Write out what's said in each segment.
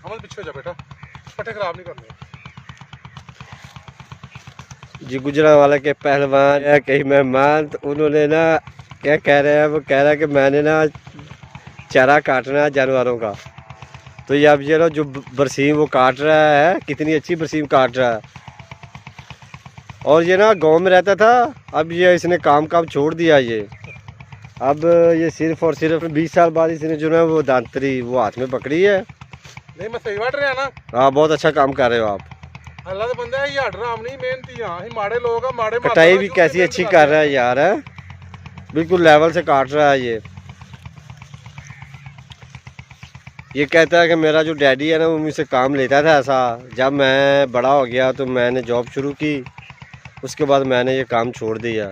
अमन पीछे हो जा बेटा, पट्टे खराब नहीं करने। जी गुजरांवाला के पहलवान या कई मेहमान, तो उन्होंने ना क्या कह रहे हैं, वो कह रहा है कि मैंने ना चारा काटना है जानवरों का। तो ये अब ये ना जो बरसीम वो काट रहा है, कितनी अच्छी बरसीम काट रहा है। और ये ना गांव में रहता था, अब ये इसने काम छोड़ दिया। ये अब ये सिर्फ और सिर्फ 20 साल बाद इसने जो है वो दांतरी वो हाथ में पकड़ी है। नहीं मैं सही बात रहा ना। हाँ बहुत अच्छा काम कर रहे हो आप। अल्लाह दे बंदे ही हट राम नहीं मेहनती हां ही माड़े लोग हैं माड़े कटाई भी कैसी अच्छी कर रहा है यार, है बिल्कुल लेवल से काट रहा है ये कहता है कि मेरा जो डैडी है ना वो मुझसे काम लेता था ऐसा। जब मैं बड़ा हो गया तो मैंने जॉब शुरू की, उसके बाद मैंने ये काम छोड़ दिया।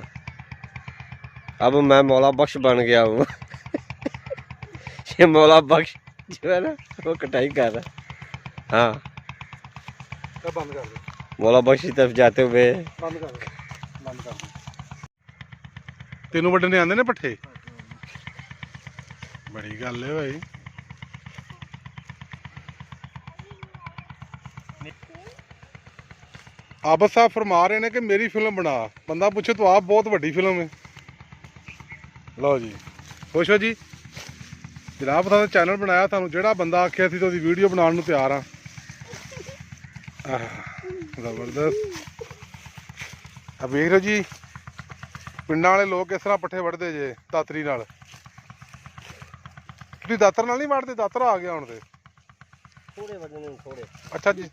अब मैं मौला बख्श बन गया हूँ। ये मौला बख्श जो है ना वो कटाई कर रहा है। हाँ बंद कर दे, मौला बख्श की तरफ जाते हुए बंद कर दे, बंद कर दे। तेनों वड्डने आंदे ने पट्ठे? बड़ी गल है भाई। आबद साहब फरमा रहे हैं कि मेरी फिल्म बना। बंदा पूछे तो आप बहुत बड़ी फिल्म है। लो जी खुश हो जी जनाब, तुहां चैनल बनाया, थानू जेड़ा बंदा आख्या सी तो वीडियो बनाने नूं तैयार हाँ। जबरदस्त। अब वेख लो जी पिंडां वाले लोग किस तरह पट्ठे वढ़दे जे दातरी नाल। तुसीं दातर नाल नहीं वढ़दे? दातर आ गया हुण ते थोड़े वजन थोड़े। अच्छा जी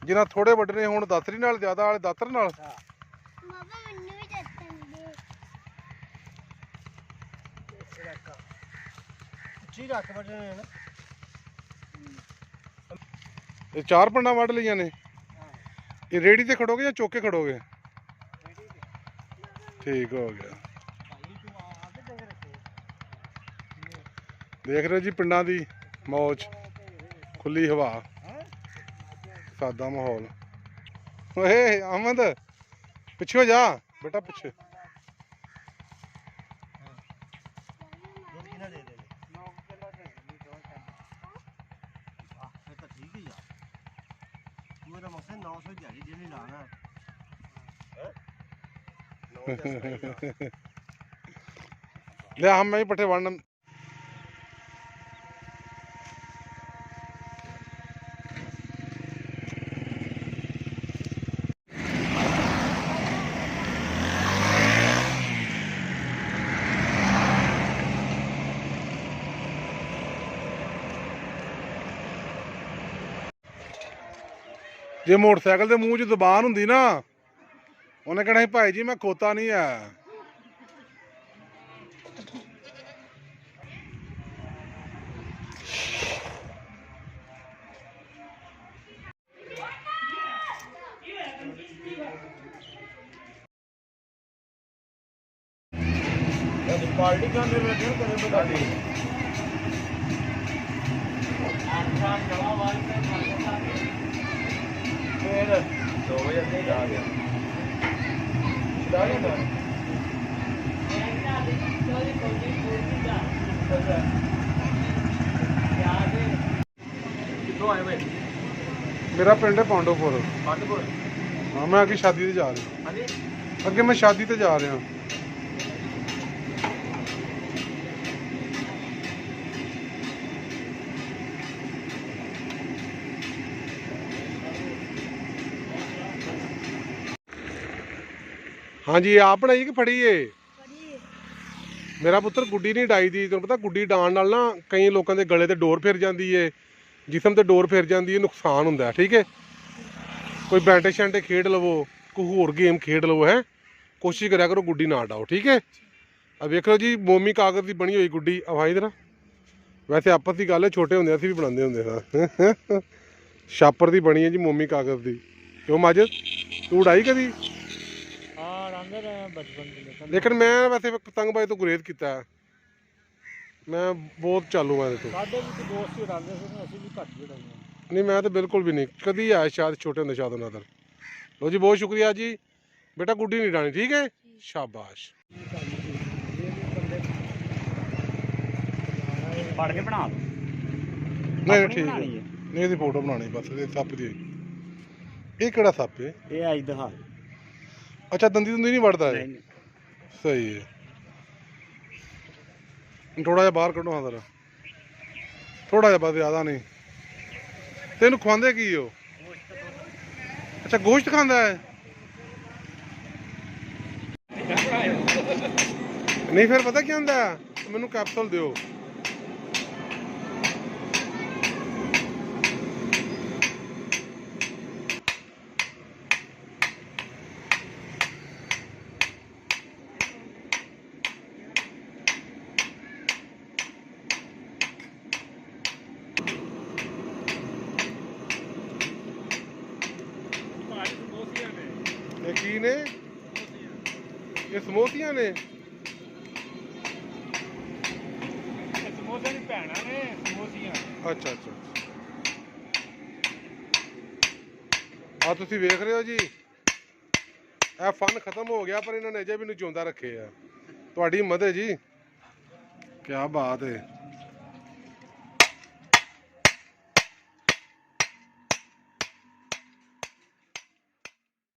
जिन्ना थोड़े वड्डने हुण दातरी नाल, ज्यादा वाले दातर नाल। ये 4 पिंडां वढ़ लईआं ने। ये रेहड़ी ते खड़ोगे या चौके खड़ोगे? ठीक हो गया। देख रहे हो जी पिंडां दी मौज, खुली हवा, सादा माहौल। ओए अहमद पिछे हो जा बेटा, पिछे। ले हम मैं ही पट्ठे वढ़न। जे मोटरसाइकिल के मूँह च जबान होंगी ना, उन्हें कहना भाई जी मैं खोता नहीं है। पार्टी का मेरा पिंड है पांडोपुर। हाँ मैं अगे शादी ते जा रहा, अगे मैं शादी ते जा रहा। हाँ जी आप बनाई कि फड़ी है? मेरा पुत्र गुड्डी नहीं डाई दी। तुहानू पता गुड्डी डाण नाल ना कई लोगों के गले ते डोर फिर जाती है, जिसम ते डोर फिर जाती है, नुकसान होंदा है। ठीक है कोई बैंटे शैंटे खेड लवो, कोई होर गेम खेड लवो है, कोशिश करा करो गुड्डी ना डाओ। ठीक है अब वेख लो जी मोमी कागज़ की बनी हुई गुड्डी। आवाज इधर वैसे आपस की गल है, छोटे होंदे असीं भी बनाते होंदे हाँ। छापर की बनी है जी मोमी कागज़ की। क्यों माजिद तू उड़ाई कभी? लेकिन मैं वैसे पतंगबाजी तो गुरेज किया है, मैं बहुत चालू मैं तो। नहीं मैं तो बिल्कुल भी नहीं कभी आया, शायद छोटे होंगे शायद उन्होंने। लो जी बहुत शुक्रिया जी बेटा, गुड्डी नहीं डानी। ठीक है शाबाश। नहीं ठीक है ਨਹੀਂ ਇਹਦੀ ਫੋਟੋ ਬਣਾਉਣੀ ਬਸ ਇਹ ਸੱਪ ਦੀ। ਇਹ ਕਿਹੜਾ ਸੱਪ ਹੈ? ਇਹ ਅੱਜ ਦਿਖਾ। ਅੱਛਾ ਦੰਦੀ ਦੁੰਦੀ ਨਹੀਂ ਵੜਦਾ ਇਹ? ਨਹੀਂ ਸਹੀ ਹੈ। ਥੋੜਾ ਜਿਹਾ ਬਾਹਰ ਕੱਢੋ ਹਾਂ ਜ਼ਰਾ, ਥੋੜਾ ਜਿਹਾ ਬਸ, ਜ਼ਿਆਦਾ ਨਹੀਂ। ਤੈਨੂੰ ਖਵਾਉਂਦੇ ਕੀ ਉਹ? ਅੱਛਾ ਗੋਸ਼ਤ ਖਾਂਦਾ ਹੈ? ਨਹੀਂ ਫਿਰ ਪਤਾ ਕੀ ਹੁੰਦਾ, ਮੈਨੂੰ ਕੈਪਸੂਲ ਦਿਓ। ਇਹ ਕੀ ਨੇ? ਇਹ ਸਮੋਸੀਆਂ ਨੇ? ਸਮੋਸੇ ਦੀ ਭੈਣਾਂ ਨੇ ਸਮੋਸੀਆਂ। ਅੱਛਾ ਅੱਛਾ। ਆ ਤੁਸੀਂ ਵੇਖ ਰਹੇ ਹੋ ਜੀ, ਇਹ ਫਨ ਖਤਮ ਹੋ ਗਿਆ ਪਰ ਇਹਨਾਂ ਨੇ ਅਜੇ ਵੀ ਨੂੰ ਜਿਉਂਦਾ ਰੱਖੇ ਆ। ਤੁਹਾਡੀ ਹਿੰਮਤ ਹੈ ਜੀ, ਕੀ ਬਾਤ ਹੈ।